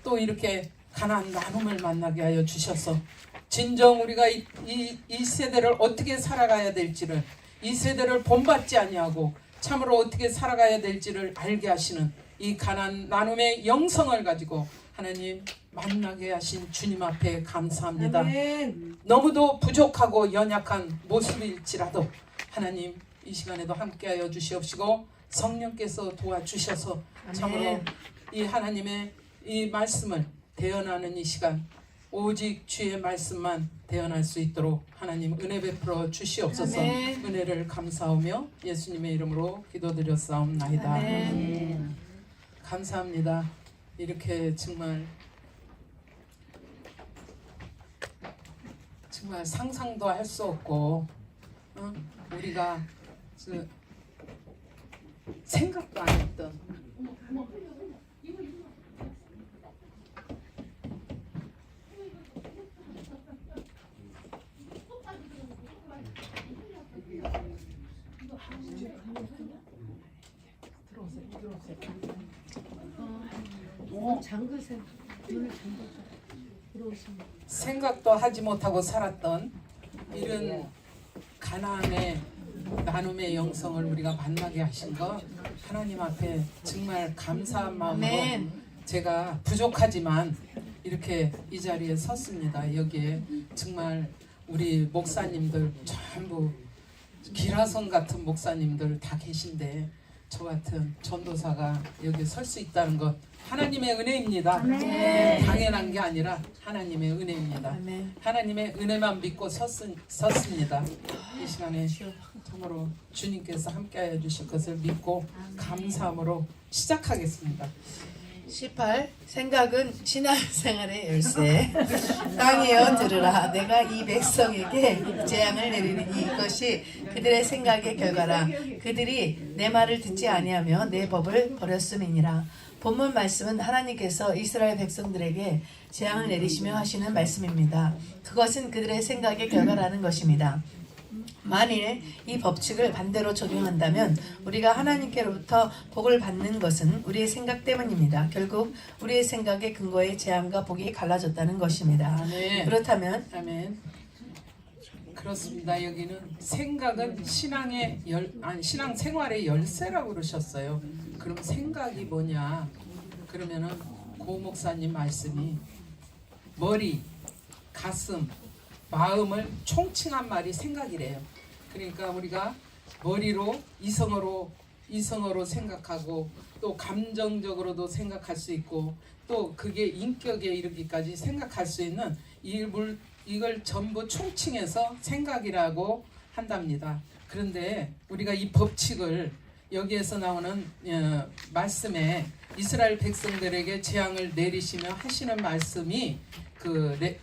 또 이렇게 가난한 나눔을 만나게 하여 주셔서 진정 우리가 이 세대를 어떻게 살아가야 될지를, 이 세대를 본받지 아니하고 참으로 어떻게 살아가야 될지를 알게 하시는 이 가난 나눔의 영성을 가지고 하나님 만나게 하신 주님 앞에 감사합니다. 아멘. 너무도 부족하고 연약한 모습일지라도 하나님 이 시간에도 함께하여 주시옵시고 성령께서 도와주셔서 참으로 이 하나님의 이 말씀을 대언하는 이 시간 오직 주의 말씀만 대언할 수 있도록 하나님 은혜 베풀어 주시옵소서. 아멘. 은혜를 감사하며 예수님의 이름으로 기도드렸사옵나이다. 아멘. 감사합니다. 이렇게 정말 상상도 할 수 없고 우리가 생각도 안 했던 잠그세요. 문을 잠그세요. 들어오시면. 생각도 하지 못하고 살았던 이런 가난의 나눔의 영성을 우리가 만나게 하신 것 하나님 앞에 정말 감사한 마음으로 아멘. 제가 부족하지만 이렇게 이 자리에 섰습니다. 여기에 정말 우리 목사님들 전부 기라성 같은 목사님들 다 계신데 저 같은 전도사가 여기 설 수 있다는 것 하나님의 은혜입니다. 당연한 게 아니라 하나님의 은혜입니다. 아멘. 하나님의 은혜만 믿고 섰습니다. 이 시간에 참으로 주님께서 함께하여 주실 것을 믿고 감사함으로 시작하겠습니다. 18. 생각은 신앙생활의 열쇠. 땅이여 들으라. 내가 이 백성에게 재앙을 내리니 이것이 그들의 생각의 결과라. 그들이 내 말을 듣지 아니하며 내 법을 버렸음이니라. 본문 말씀은 하나님께서 이스라엘 백성들에게 재앙을 내리시며 하시는 말씀입니다. 그것은 그들의 생각의 결과라는 것입니다. 만일 이 법칙을 반대로 적용한다면 우리가 하나님께로부터 복을 받는 것은 우리의 생각 때문입니다. 결국 우리의 생각의 근거에 재앙과 복이 갈라졌다는 것입니다. 아멘. 그렇다면 아멘. 그렇습니다. 여기는 생각은 신앙 생활의 열쇠라고 그러셨어요. 그럼 생각이 뭐냐? 그러면은 고 목사님 말씀이 머리, 가슴, 마음을 총칭한 말이 생각이래요. 그러니까 우리가 머리로 이성으로 생각하고 또 감정적으로도 생각할 수 있고 또 그게 인격에 이르기까지 생각할 수 있는 이걸 전부 총칭해서 생각이라고 한답니다. 그런데 우리가 이 법칙을 여기에서 나오는 말씀에 이스라엘 백성들에게 재앙을 내리시며 하시는 말씀이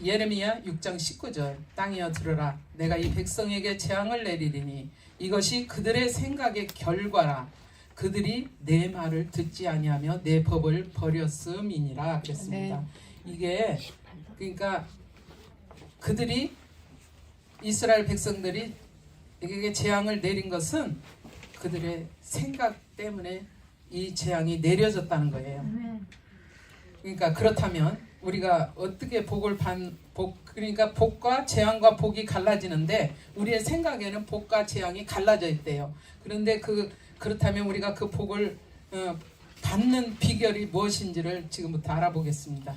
예레미야 6장 19절 땅이여 들으라 내가 이 백성에게 재앙을 내리리니 이것이 그들의 생각의 결과라 그들이 내 말을 듣지 아니하며 내 법을 버렸음이니라 그랬습니다. 이게 그러니까 그들이 이스라엘 백성들이 에게 재앙을 내린 것은 그들의 생각 때문에 이 재앙이 내려졌다는 거예요. 그러니까 그렇다면 우리가 어떻게 그러니까 복과 재앙과 복이 갈라지는데 우리의 생각에는 복과 재앙이 갈라져 있대요. 그런데 그렇다면 우리가 그 복을 받는 비결이 무엇인지를 지금부터 알아보겠습니다.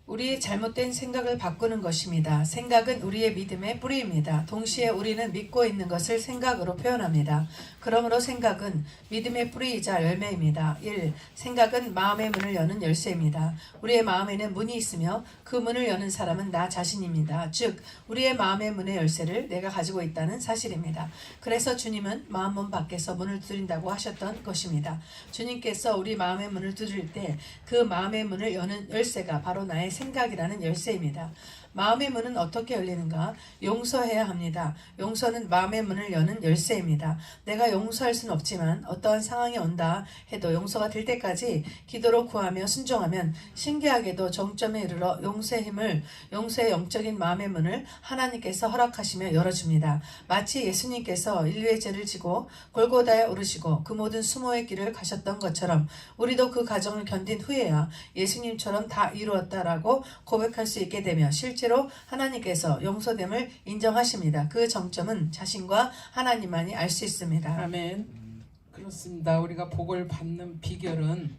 우리의 잘못된 생각을 바꾸는 것입니다. 생각은 우리의 믿음의 뿌리입니다. 동시에 우리는 믿고 있는 것을 생각으로 표현합니다. 그러므로 생각은 믿음의 뿌리이자 열매입니다. 1. 생각은 마음의 문을 여는 열쇠입니다. 우리의 마음에는 문이 있으며 그 문을 여는 사람은 나 자신입니다. 즉 우리의 마음의 문의 열쇠를 내가 가지고 있다는 사실입니다. 그래서 주님은 마음문 밖에서 문을 두드린다고 하셨던 것입니다. 주님께서 우리 마음의 문을 두드릴 때 그 마음의 문을 여는 열쇠가 바로 나의 생각이라는 열쇠입니다. 마음의 문은 어떻게 열리는가? 용서해야 합니다. 용서는 마음의 문을 여는 열쇠입니다. 내가 용서할 수는 없지만 어떠한 상황이 온다 해도 용서가 될 때까지 기도로 구하며 순종하면 신기하게도 정점에 이르러 용서의 힘을, 용서의 영적인 마음의 문을 하나님께서 허락하시며 열어줍니다. 마치 예수님께서 인류의 죄를 지고 골고다에 오르시고 그 모든 수모의 길을 가셨던 것처럼 우리도 그 과정을 견딘 후에야 예수님처럼 다 이루었다라고 고백할 수 있게 되며 실제로 하나님께서 용서됨을 인정하십니다. 그 정점은 자신과 하나님만이 알 수 있습니다. 아멘. 그렇습니다. 우리가 복을 받는 비결은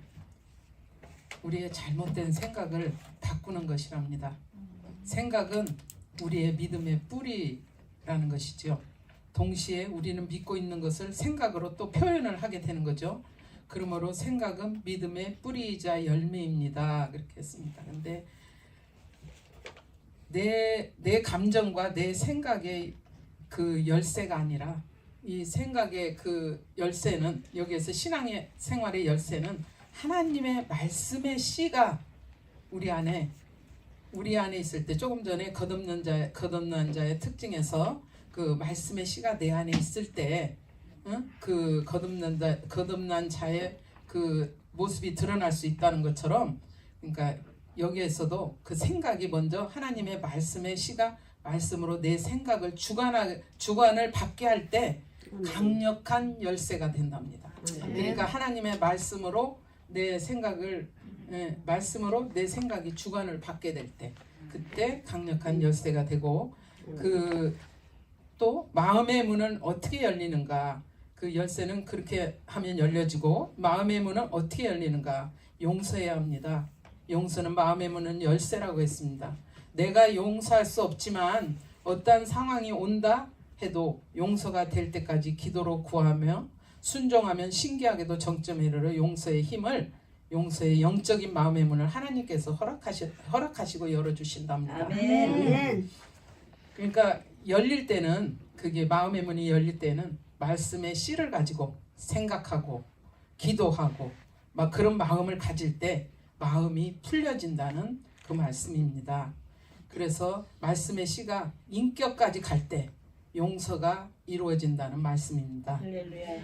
우리의 잘못된 생각을 바꾸는 것이랍니다. 생각은 우리의 믿음의 뿌리라는 것이죠. 동시에 우리는 믿고 있는 것을 생각으로 또 표현을 하게 되는 거죠. 그러므로 생각은 믿음의 뿌리이자 열매입니다. 그렇게 했습니다. 근데 내 감정과 내 생각의 그 열쇠가 아니라 이 생각의 그 열쇠는, 여기에서 신앙의 생활의 열쇠는 하나님의 말씀의 씨가 우리 안에 있을 때, 조금 전에 거듭난 자의 특징에서 그 말씀의 씨가 내 안에 있을 때, 그 거듭난 자의 그 모습이 드러날 수 있다는 것처럼, 그러니까 여기에서도 그 생각이 먼저 하나님의 말씀의 씨가 말씀으로 내 생각을 주관을 받게 할 때 강력한 열쇠가 된답니다. 그러니까 하나님의 말씀으로 내 생각이 주관을 받게 될 때, 그때 강력한 열쇠가 되고, 또 마음의 문은 어떻게 열리는가? 그 열쇠는 그렇게 하면 열려지고, 마음의 문은 어떻게 열리는가? 용서해야 합니다. 용서는 마음의 문은 열쇠라고 했습니다. 내가 용서할 수 없지만 어떠한 상황이 온다 해도 용서가 될 때까지 기도로 구하며 순종하면 신기하게도 정점에 이르러 용서의 힘을, 용서의 영적인 마음의 문을 하나님께서 허락하시고 열어주신답니다. 아멘. 그러니까 열릴 때는, 그게 마음의 문이 열릴 때는 말씀의 씨를 가지고 생각하고 기도하고 막 그런 마음을 가질 때 마음이 풀려진다는 그 말씀입니다. 그래서 말씀의 씨가 인격까지 갈 때 용서가 이루어진다는 말씀입니다. 할렐루야.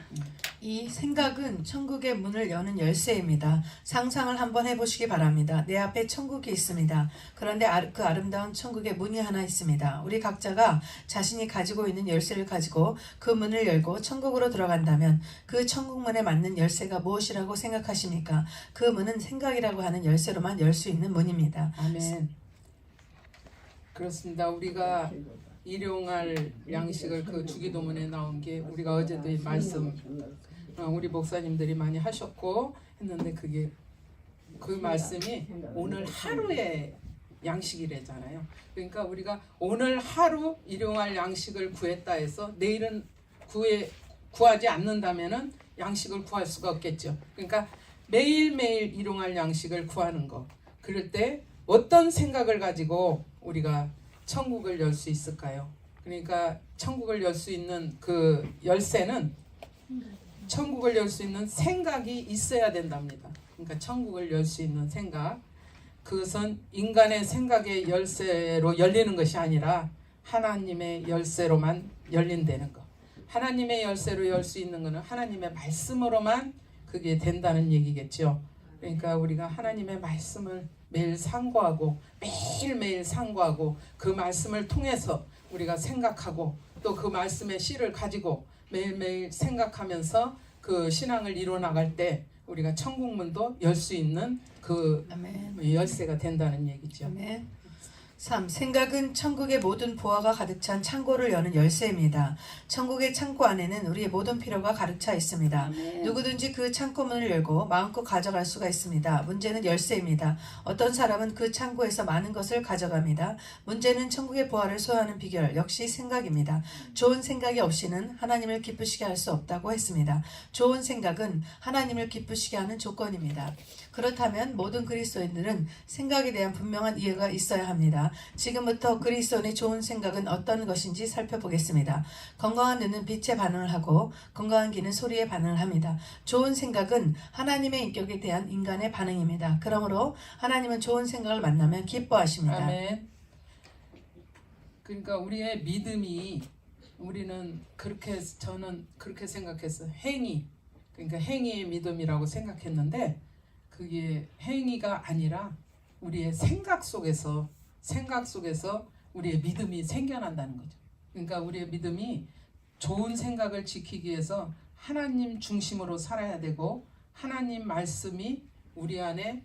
이 생각은 천국의 문을 여는 열쇠입니다. 상상을 한번 해보시기 바랍니다. 내 앞에 천국이 있습니다. 그런데 그 아름다운 천국의 문이 하나 있습니다. 우리 각자가 자신이 가지고 있는 열쇠를 가지고 그 문을 열고 천국으로 들어간다면 그 천국문에 맞는 열쇠가 무엇이라고 생각하십니까? 그 문은 생각이라고 하는 열쇠로만 열 수 있는 문입니다. 아멘. 그렇습니다. 우리가 일용할 양식을 그 주기도문에 나온 게, 우리가 어제도 이 말씀 우리 목사님들이 많이 하셨고 했는데, 그게 그 말씀이 오늘 하루의 양식이래잖아요. 그러니까 우리가 오늘 하루 일용할 양식을 구했다 해서 내일은 구하지 않는다면은 양식을 구할 수가 없겠죠. 그러니까 매일매일 일용할 양식을 구하는 거. 그럴 때 어떤 생각을 가지고 우리가 천국을 열 수 있을까요? 그러니까 천국을 열 수 있는 그 열쇠는, 천국을 열 수 있는 생각이 있어야 된답니다. 그러니까 천국을 열 수 있는 생각, 그것은 인간의 생각의 열쇠로 열리는 것이 아니라 하나님의 열쇠로만 열린다는 것. 하나님의 열쇠로 열 수 있는 것은 하나님의 말씀으로만 그게 된다는 얘기겠죠. 그러니까 우리가 하나님의 말씀을 매일 상고하고 매일매일 상고하고 그 말씀을 통해서 우리가 생각하고 또 그 말씀의 씨를 가지고 매일매일 생각하면서 그 신앙을 이루어나갈 때 우리가 천국문도 열 수 있는 그 아멘. 열쇠가 된다는 얘기죠. 아멘. 3. 생각은 천국의 모든 보화가 가득 찬 창고를 여는 열쇠입니다. 천국의 창고 안에는 우리의 모든 필요가 가득 차 있습니다. 누구든지 그 창고문을 열고 마음껏 가져갈 수가 있습니다. 문제는 열쇠입니다. 어떤 사람은 그 창고에서 많은 것을 가져갑니다. 문제는 천국의 보화를 소유하는 비결 역시 생각입니다. 좋은 생각이 없이는 하나님을 기쁘시게 할 수 없다고 했습니다. 좋은 생각은 하나님을 기쁘시게 하는 조건입니다. 그렇다면 모든 그리스도인들은 생각에 대한 분명한 이해가 있어야 합니다. 지금부터 그리스도인의 좋은 생각은 어떤 것인지 살펴보겠습니다. 건강한 눈은 빛에 반응을 하고 건강한 귀는 소리에 반응을 합니다. 좋은 생각은 하나님의 인격에 대한 인간의 반응입니다. 그러므로 하나님은 좋은 생각을 만나면 기뻐하십니다. 아멘. 그러니까 우리의 믿음이 우리는 저는 그렇게 생각했어요. 행위. 그러니까 행위의 믿음이라고 생각했는데 그게 행위가 아니라 우리의 생각 속에서 우리의 믿음이 생겨난다는 거죠. 그러니까 우리의 믿음이 좋은 생각을 지키기 위해서 하나님 중심으로 살아야 되고 하나님 말씀이 우리 안에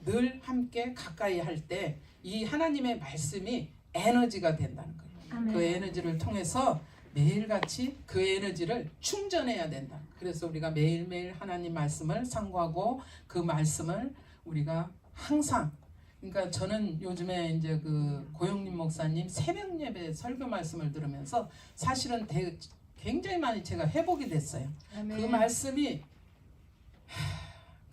늘 함께 가까이 할 때 이 하나님의 말씀이 에너지가 된다는 거예요. 아멘. 그 에너지를 통해서 매일같이 그 에너지를 충전해야 된다. 그래서 우리가 매일매일 하나님 말씀을 상고하고 그 말씀을 우리가 항상 그러니까 저는 요즘에 이제 그 고영림 목사님 새벽 예배 설교 말씀을 들으면서 사실은 굉장히 많이 제가 회복이 됐어요. 아멘. 그 말씀이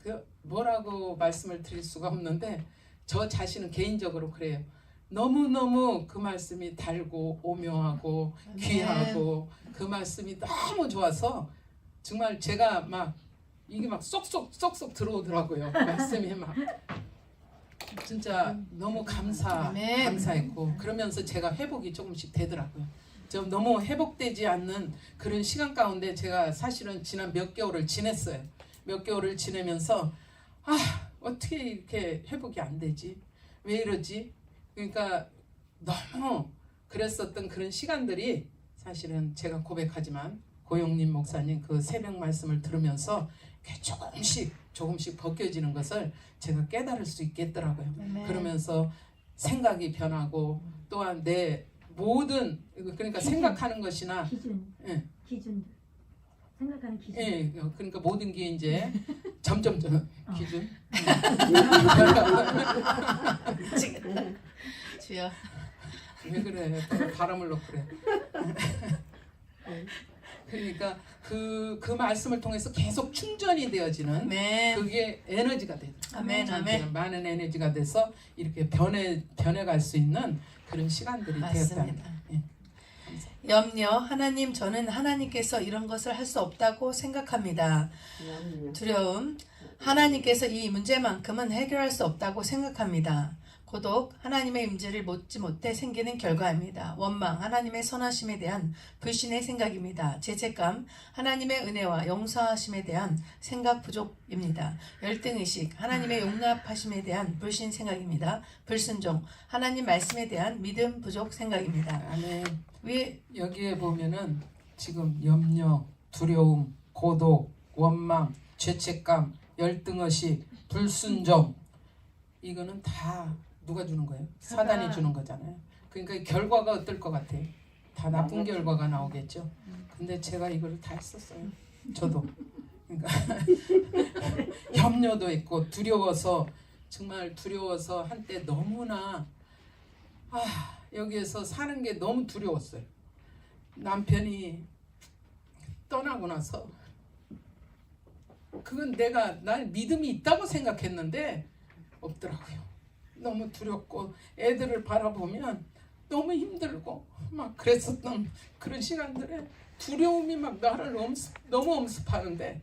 그 뭐라고 말씀을 드릴 수가 없는데 저 자신은 개인적으로 그래요. 너무너무 그 말씀이 달고 오묘하고 귀하고 그 말씀이 너무 좋아서 정말 제가 막 이게 막 쏙쏙 들어오더라고요. 말씀이 막 진짜 너무 아멘. 감사했고 그러면서 제가 회복이 조금씩 되더라고요. 좀 너무 회복되지 않는 그런 시간 가운데 제가 사실은 지난 몇 개월을 지냈어요. 몇 개월을 지내면서 어떻게 이렇게 회복이 안 되지? 왜 이러지? 그러니까 너무 그랬었던 그런 시간들이 사실은 제가 고백하지만 고영림 목사님 그 새벽 말씀을 들으면서 조금씩 벗겨지는 것을 제가 깨달을 수 있겠더라고요. 아멘. 그러면서 생각이 변하고 또한 내 모든 그러니까 생각하는 것이나 예. 기준 생각하는 기준. 예, 그러니까 모든 게 이제 점점 기준. 미치겠다. 주여. 왜 그래? 바람을 넣고 그래. 그러니까 그 말씀을 통해서 계속 충전이 되어지는 아멘. 그게 에너지가 되더라고요. 아멘, 저한테는 아멘. 많은 에너지가 돼서 이렇게 변해갈 수 있는 그런 시간들이 되었다. 맞습니다. 예. 염려, 하나님, 저는 하나님께서 이런 것을 할 수 없다고 생각합니다. 두려움, 하나님께서 이 문제만큼은 해결할 수 없다고 생각합니다. 고독, 하나님의 임재를 묻지 못해 생기는 결과입니다. 원망, 하나님의 선하심에 대한 불신의 생각입니다. 죄책감, 하나님의 은혜와 용서하심에 대한 생각 부족입니다. 열등의식, 하나님의 용납하심에 대한 불신 생각입니다. 불순종, 하나님 말씀에 대한 믿음 부족 생각입니다. 아멘. 위 여기에 보면은 지금 염려, 두려움, 고독, 원망, 죄책감, 열등의식, 불순종 이거는 다 누가 주는 거예요? 사단이 주는 거잖아요. 그러니까 이 결과가 어떨 것 같아요? 다 나쁜 결과가 나오겠죠. 근데 제가 이걸 다 했었어요. 저도. 그러니까 염려도 있고 두려워서 정말 두려워서 한때 너무나 여기에서 사는 게 너무 두려웠어요. 남편이 떠나고 나서 그건 날 믿음이 있다고 생각했는데 없더라고요. 너무 두렵고 애들을 바라보면 너무 힘들고 막 그랬었던 그런 시간들에 두려움이 막 나를 너무 엄습하는데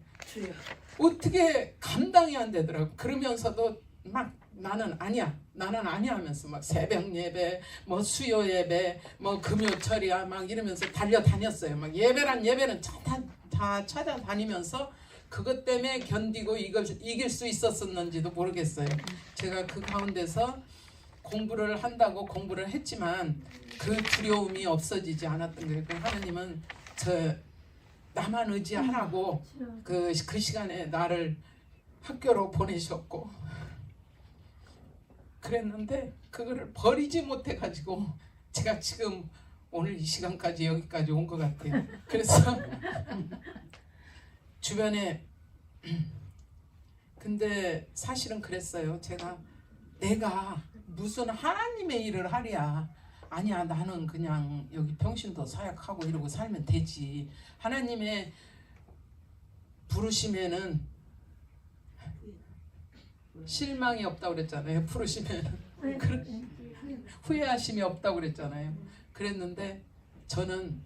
어떻게 감당이 안 되더라고. 그러면서도 막 나는 아니야 하면서 막 새벽 예배, 뭐 수요 예배, 뭐 금요철이야 막 이러면서 달려다녔어요. 막 예배는 다 찾아다니면서 그것 때문에 견디고 이길 수 있었었는지도 모르겠어요. 제가 그 가운데서 공부를 한다고 공부를 했지만 그 두려움이 없어지지 않았던 거예요. 하나님은 나만 의지하라고 그 시간에 나를 학교로 보내셨고 그랬는데 그거를 버리지 못해가지고 제가 지금 오늘 이 시간까지 여기까지 온 것 같아요. 그래서 주변에 근데 사실은 그랬어요. 내가 무슨 하나님의 일을 하랴. 아니야 나는 그냥 여기 평신도 사역하고 이러고 살면 되지. 하나님의 부르시면은 실망이 없다고 그랬잖아요. 부르시면은 후회하심이 없다고 그랬잖아요. 그랬는데 저는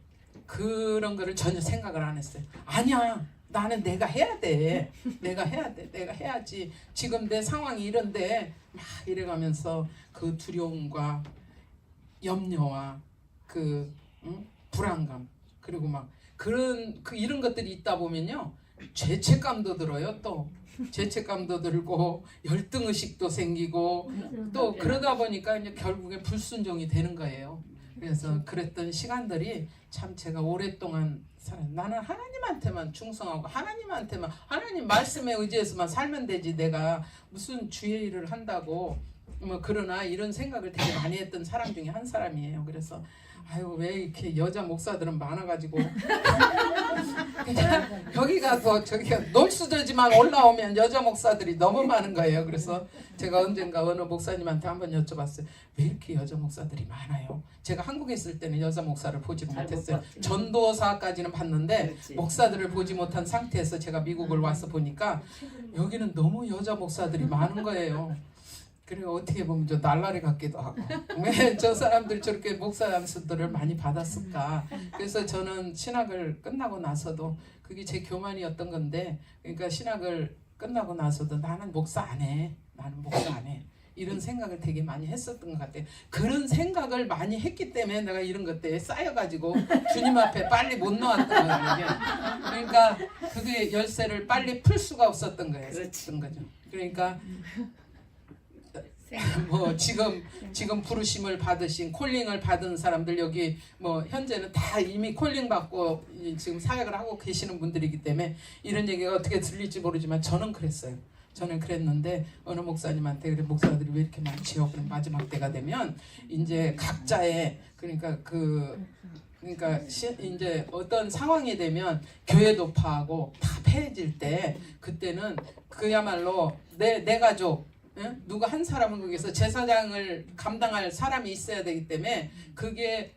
그런 거를 전혀 생각을 안 했어요. 아니야, 나는 내가 해야 돼. 내가 해야 돼. 내가 해야지. 지금 내 상황이 이런데 막 이래가면서 그 두려움과 염려와 그 불안감, 그리고 막 그런 이런 것들이 있다 보면요, 죄책감도 들어요. 또 죄책감도 들고 열등의식도 생기고 또 그러다 보니까 이제 결국에 불순종이 되는 거예요. 그래서 그랬던 시간들이 참 제가 오랫동안 나는 하나님한테만 충성하고 하나님한테만, 하나님 말씀에 의지해서만 살면 되지, 내가 무슨 주의 일을 한다고 뭐 그러나, 이런 생각을 되게 많이 했던 사람 중에 한 사람이에요. 그래서 아유, 왜 이렇게 여자 목사들은 많아가지고 그냥 여기 가서 저기가 놀수저지만 올라오면 여자 목사들이 너무 많은 거예요. 그래서 제가 언젠가 어느 목사님한테 한번 여쭤봤어요. 왜 이렇게 여자 목사들이 많아요? 제가 한국에 있을 때는 여자 목사를 보지를 못했어요. 전도사까지는 봤는데 그렇지. 목사들을 보지 못한 상태에서 제가 미국을 와서 보니까 여기는 너무 여자 목사들이 많은 거예요. 그리고 어떻게 보면 저 날라리 같기도 하고, 왜 저 사람들이 저렇게 목사 안수들을 많이 받았을까. 그래서 저는 신학을 끝나고 나서도 그게 제 교만이었던 건데, 그러니까 신학을 끝나고 나서도 나는 목사 안 해, 나는 목사 안 해, 이런 생각을 되게 많이 했었던 것 같아요. 그런 생각을 많이 했기 때문에 내가 이런 것들에 쌓여가지고 주님 앞에 빨리 못 나왔던 거예요. 이게. 그러니까 그게 열쇠를 빨리 풀 수가 없었던 거예요. 그렇지. 거죠. 그러니까 뭐 지금 부르심을 받으신, 콜링을 받은 사람들, 여기 뭐 현재는 다 이미 콜링 받고 지금 사역을 하고 계시는 분들이기 때문에 이런 얘기가 어떻게 들릴지 모르지만 저는 그랬어요. 저는 그랬는데 어느 목사님한테, 그래 목사들이 왜 이렇게 많지요? 그럼 마지막 때가 되면 이제 각자의, 그러니까 이제 어떤 상황이 되면 교회도 파하고 다 패해질 때, 그때는 그야말로 내 가족, 응? 누가 한 사람은 거기서 제사장을 감당할 사람이 있어야 되기 때문에 그게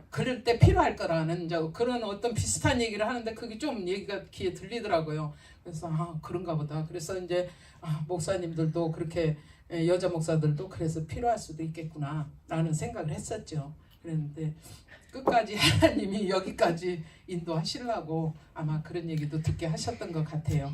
그럴 때 필요할 거라는 이제 그런 어떤 비슷한 얘기를 하는데, 그게 좀 얘기가 귀에 들리더라고요. 그래서 그런가 보다. 그래서 이제 목사님들도 그렇게, 여자 목사들도 그래서 필요할 수도 있겠구나 라는 생각을 했었죠. 그랬는데 끝까지 하나님이 여기까지 인도하시려고 아마 그런 얘기도 듣게 하셨던 것 같아요.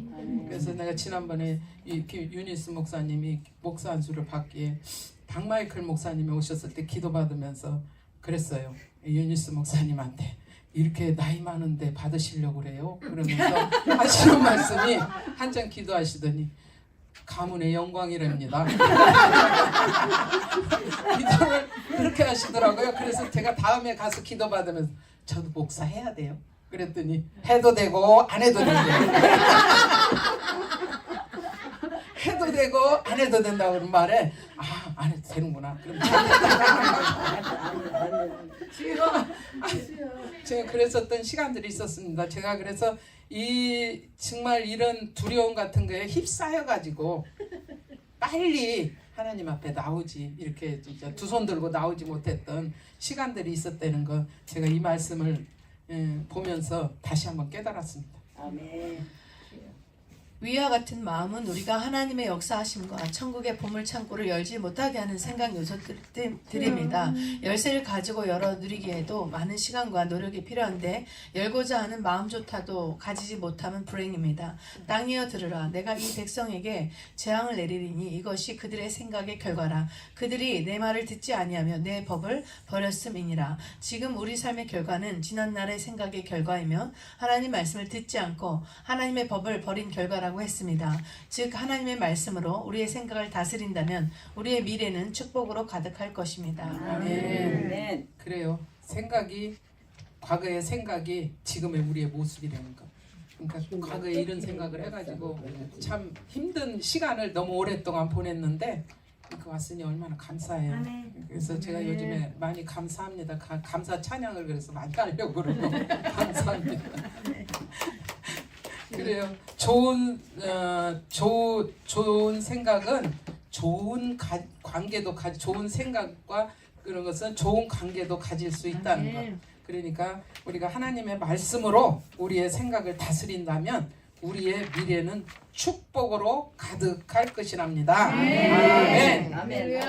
그래서 내가 지난번에 유니스 목사님이 목사 안수를 받기에 박마이클 목사님이 오셨을 때 기도받으면서 그랬어요. 유니스 목사님한테 이렇게 나이 많은데 받으시려고 그래요? 그러면서 하시는 말씀이, 한참 기도하시더니 가문의 영광이랍니다. 기도를 그렇게 하시더라고요. 그래서 제가 다음에 가서 기도받으면서 저도 목사 해야 돼요? 그랬더니 해도 되고 안 해도 된대요. 해도 되고 안 해도 된다고 그런 말에 안 해도 되는구나. 그럼 제가 그랬었던 시간들이 있었습니다. 제가 그래서 정말 이런 두려움 같은 거에 휩싸여 가지고 빨리 하나님 앞에 나오지, 이렇게 진짜 두 손 들고 나오지 못했던 시간들이 있었다는 거, 제가 이 말씀을 보면서 다시 한번 깨달았습니다. 아멘. 위와 같은 마음은 우리가 하나님의 역사하심과 천국의 보물 창고를 열지 못하게 하는 생각 요소들입니다. 열쇠를 가지고 열어 누리기에도 많은 시간과 노력이 필요한데 열고자 하는 마음조차도 가지지 못하면 불행입니다. 땅이여 들으라. 내가 이 백성에게 재앙을 내리리니 이것이 그들의 생각의 결과라. 그들이 내 말을 듣지 아니하며 내 법을 버렸음이니라. 지금 우리 삶의 결과는 지난날의 생각의 결과이며 하나님 말씀을 듣지 않고 하나님의 법을 버린 결과라고 했습니다. 즉 하나님의 말씀으로 우리의 생각을 다스린다면 우리의 미래는 축복으로 가득할 것입니다. 아멘. 아멘. 그래요. 생각이, 과거의 생각이 지금의 우리의 모습이라는 거. 그러니까 과거에 이런 생각을 해가지고 참 힘든 시간을 너무 오랫동안 보냈는데 이렇게 왔으니 얼마나 감사해요. 그래서 제가 요즘에 많이 감사합니다. 감사 찬양을 그래서 많이 하려고 그러고 감사합니다. 그래요. 좋은 생각은 좋은 관계도 좋은 생각과 그런 것은 좋은 관계도 가질 수 있다는 것. 그러니까 우리가 하나님의 말씀으로 우리의 생각을 다스린다면 우리의 미래는 축복으로 가득할 것이랍니다. 아멘. 아멘.